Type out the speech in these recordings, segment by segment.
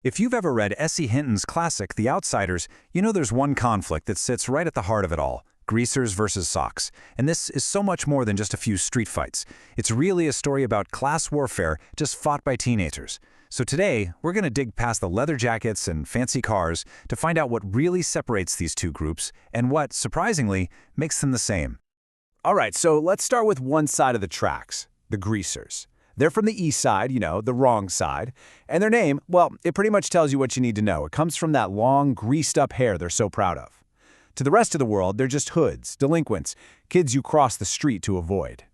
If you've ever read S.E. Hinton's classic, The Outsiders, you know there's one conflict that sits right at the heart of it all: greasers versus socks. And this is so much more than just a few street fights. It's really a story about class warfare just fought by teenagers. So today, we're going to dig past the leather jackets and fancy cars to find out what really separates these two groups and what, surprisingly, makes them the same. All right, so let's start with one side of the tracks, the greasers. They're from the east side, the wrong side. And their name, well, it pretty much tells you what you need to know. It comes from that long, greased-up hair they're so proud of. To the rest of the world, they're just hoods, delinquents, kids you cross the street to avoid.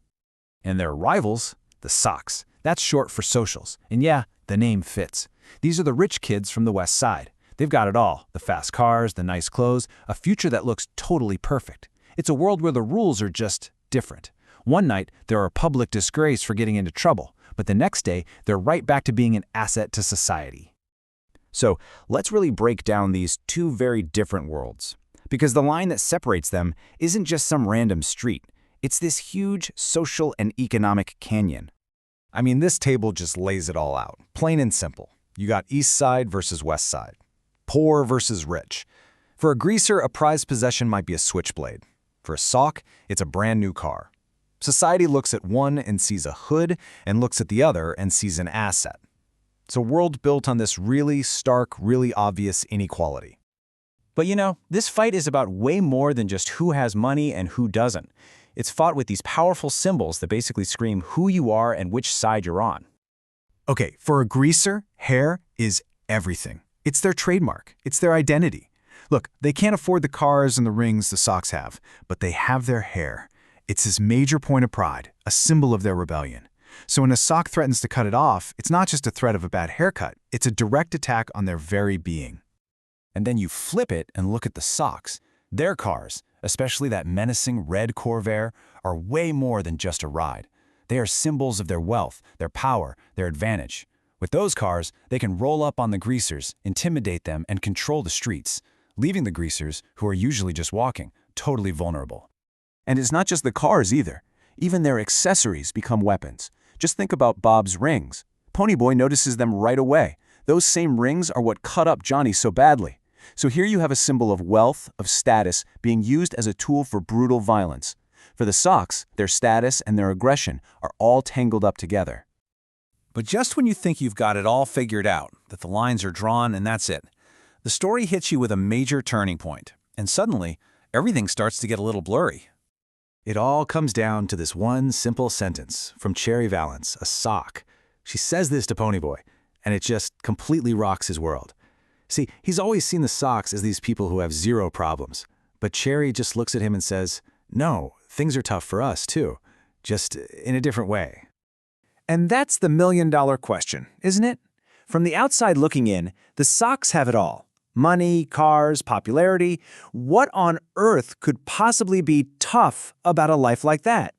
And their rivals, the Socs. That's short for socials. And yeah, the name fits. These are the rich kids from the west side. They've got it all: the fast cars, the nice clothes, a future that looks totally perfect. It's a world where the rules are just different. One night, they're a public disgrace for getting into trouble, but the next day, they're right back to being an asset to society. So let's really break down these two very different worlds, because the line that separates them isn't just some random street. It's this huge social and economic canyon. I mean, this table just lays it all out, plain and simple. You got east side versus west side, poor versus rich. For a greaser, a prized possession might be a switchblade. For a sock, it's a brand new car. Society looks at one and sees a hood, and looks at the other and sees an asset. It's a world built on this really stark, really obvious inequality. But this fight is about way more than just who has money and who doesn't. It's fought with these powerful symbols that basically scream who you are and which side you're on. Okay, for a greaser, hair is everything. It's their trademark. It's their identity. Look, they can't afford the cars and the rings the Socs have, but they have their hair. It's his major point of pride, a symbol of their rebellion. So when a sock threatens to cut it off, it's not just a threat of a bad haircut, it's a direct attack on their very being. And then you flip it and look at the Socs. Their cars, especially that menacing red Corvair, are way more than just a ride. They are symbols of their wealth, their power, their advantage. With those cars, they can roll up on the greasers, intimidate them, and control the streets, leaving the greasers, who are usually just walking, totally vulnerable. And it's not just the cars either. Even their accessories become weapons. Just think about Bob's rings. Ponyboy notices them right away. Those same rings are what cut up Johnny so badly. So here you have a symbol of wealth, of status, being used as a tool for brutal violence. For the Socs, their status and their aggression are all tangled up together. But just when you think you've got it all figured out, that the lines are drawn and that's it, the story hits you with a major turning point, and suddenly, everything starts to get a little blurry. It all comes down to this one simple sentence from Cherry Valance, a sock. She says this to Ponyboy, and it just completely rocks his world. See, he's always seen the Socs as these people who have zero problems. But Cherry just looks at him and says, "No, things are tough for us too, just in a different way." And that's the million-dollar question, isn't it? From the outside looking in, the Socs have it all. Money, cars, popularity. What on earth could possibly be tough about a life like that?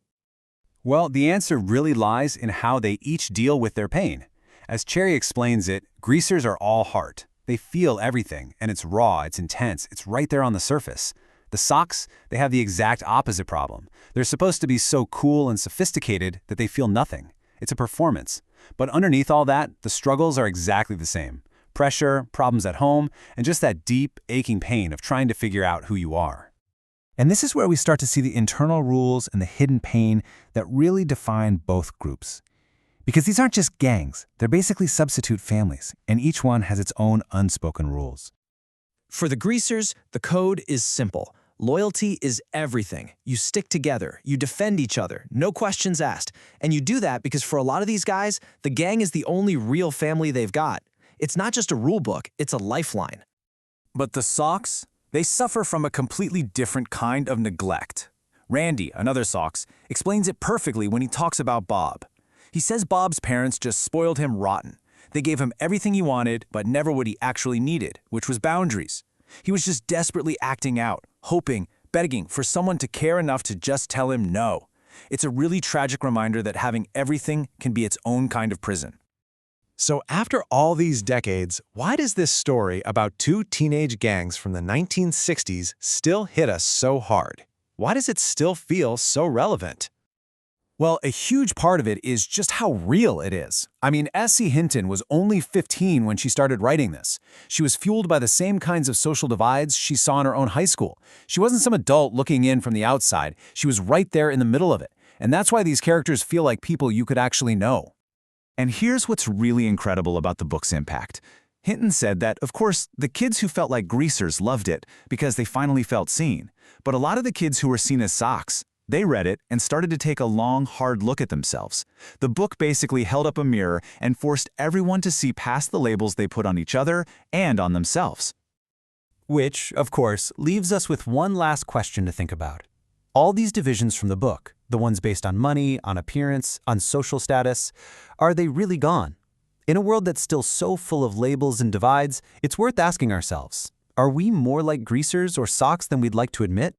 Well, the answer really lies in how they each deal with their pain. As Cherry explains it, greasers are all heart. They feel everything, and it's raw, it's intense, it's right there on the surface. The Socs, they have the exact opposite problem. They're supposed to be so cool and sophisticated that they feel nothing. It's a performance. But underneath all that, the struggles are exactly the same. Pressure, problems at home, and just that deep, aching pain of trying to figure out who you are. And this is where we start to see the internal rules and the hidden pain that really define both groups. Because these aren't just gangs, they're basically substitute families, and each one has its own unspoken rules. For the greasers, the code is simple. Loyalty is everything. You stick together, you defend each other, no questions asked. And you do that because for a lot of these guys, the gang is the only real family they've got. It's not just a rule book, it's a lifeline. But the Socs, they suffer from a completely different kind of neglect. Randy, another Socs, explains it perfectly when he talks about Bob. He says Bob's parents just spoiled him rotten. They gave him everything he wanted, but never what he actually needed, which was boundaries. He was just desperately acting out, hoping, begging for someone to care enough to just tell him no. It's a really tragic reminder that having everything can be its own kind of prison. So after all these decades, why does this story about two teenage gangs from the 1960s still hit us so hard? Why does it still feel so relevant? Well, a huge part of it is just how real it is. I mean, S.C. Hinton was only 15 when she started writing this. She was fueled by the same kinds of social divides she saw in her own high school. She wasn't some adult looking in from the outside. She was right there in the middle of it. And that's why these characters feel like people you could actually know. And here's what's really incredible about the book's impact. Hinton said that, of course, the kids who felt like greasers loved it because they finally felt seen. But a lot of the kids who were seen as Socs, they read it and started to take a long, hard look at themselves. The book basically held up a mirror and forced everyone to see past the labels they put on each other and on themselves. Which, of course, leaves us with one last question to think about. All these divisions from the book, the ones based on money, on appearance, on social status, are they really gone? In a world that's still so full of labels and divides, it's worth asking ourselves, are we more like greasers or Socs than we'd like to admit?